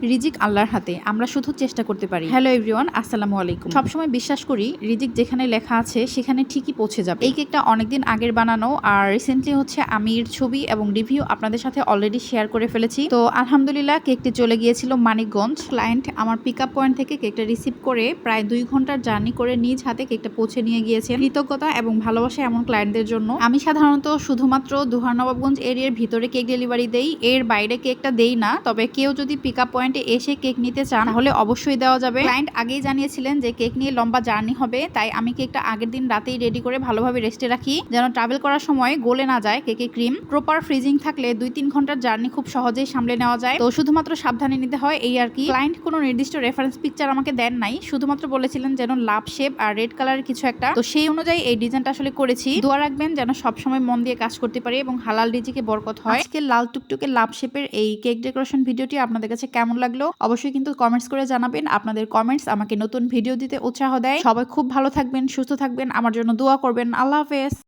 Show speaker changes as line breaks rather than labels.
রিজিক আল্লাহর হাতে, আমরা শুধু চেষ্টা করতে পারি। হ্যালো এভরিওয়ান, আসসালামু আলাইকুম। সবসময় বিশ্বাস করি রিজিক যেখানে লেখা আছে সেখানে ঠিকই পৌঁছে যাবে। এই কেকটা অনেকদিন আগের বানানো, আর রিসেন্টলি হচ্ছে আমি এর ছবি এবং রিভিউ আপনাদের সাথে অলরেডি শেয়ার করে ফেলেছি। তো আলহামদুলিল্লাহ কেকটি চলে গিয়েছিল মানিকগঞ্জ। ক্লায়েন্ট আমার পিক আপ পয়েন্ট থেকে কেকটা রিসিভ করে প্রায় 2 ঘন্টার জার্নি করে নিজ হাতে কেকটা পৌঁছে নিয়ে গিয়েছেন। কৃতজ্ঞতা এবং ভালোবাসা এমন ক্লায়েন্টদের জন্য। আমি সাধারণত শুধুমাত্র দোহার-নবাবগঞ্জ এরিয়ার ভিতরে কেক ডেলিভারি দেই, এর বাইরে কেকটা দেই না। তবে কেউ যদি পিক আপ পয়েন্টে এসে কেক নিতে চান তাহলে অবশ্যই দেওয়া যাবে। ক্লায়েন্ট আগেই জানিয়েছিলেন যে কেক নিয়ে লম্বা জার্নি হবে, তাই আমি কেকটা আগের দিন রাতেই রেডি করে ভালোভাবে রেস্টে রাখি যেন ট্রাভেল করার সময় গলে না যায় কেকের ক্রিম। প্রপার ফ্রিজিং থাকলে 2-3 ঘন্টার জার্নি খুব সহজেই সামলে নেওয়া যায়। তো শুধুমাত্র সাবধানে নিতে হয়, এই আর কি। ক্লায়েন্ট কোনো নির্দিষ্ট রেফারেন্স পিকচার আমাকে দেন নাই, শুধুমাত্র বলেছিলেন যেন লাভ শেপ আর রেড কালারের কিছু একটা। তো সেই অনুযায়ী এই ডিজাইনটা আসলে করেছি। দোয়া রাখবেন যেন সবসময় মন দিয়ে কাজ করতে পারি এবং হালাল রিজিকে বরকত হয়। আজকে লাল টুকটুকে লাভ শেপের এই কেক ডেকোরেশন ভিডিওটি আপনাদের কাছে কেমন লাগলো অবশ্যই কিন্তু কমেন্টস করে জানাবেন। আপনাদের কমেন্টস আমাকে নতুন ভিডিও দিতে উৎসাহ দেয়। সবাই খুব ভালো থাকবেন, সুস্থ থাকবেন, আমার জন্য দোয়া করবেন। আল্লাহ হাফেজ।